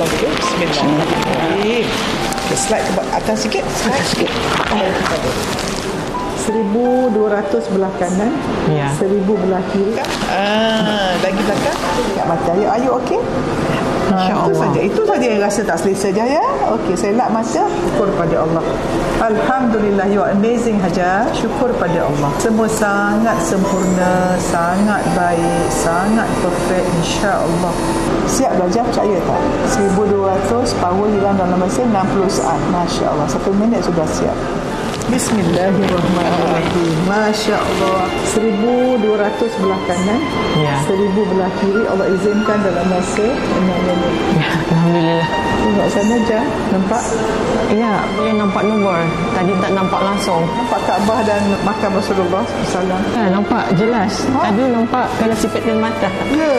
tolong dulu. Bismillahirrahmanirrahim. Okay, slide ke atas sikit. Slide sikit. 1,200 belah kanan, 1,000 belah kiri. Lagi belakang. Kat mata. Are you okay? Itu saja yang rasa tak selesa Jaya. Okey, saya lap mata. Syukur pada Allah. Alhamdulillah, you are amazing Hajar. Syukur pada Allah. Semua sangat sempurna, sangat baik, sangat perfect, insya-Allah. Siap belajar, percaya tak? 1,200 power hilang dalam masa 60 saat. Masya-Allah. 1 minit sudah siap. Bismillahirrahmanirrahim. Masya Allah. 1,200 belah kanan, 1,000 belah kiri. Allah izinkan dalam masa 6 minit. Alhamdulillah. Tengok sana je. Nampak? Ya, boleh nampak nombor. Tadi tak nampak langsung. Nampak Kaabah dan makam Rasulullah SAW. Nampak jelas. Tadi nampak kalau sipit mata. Ya.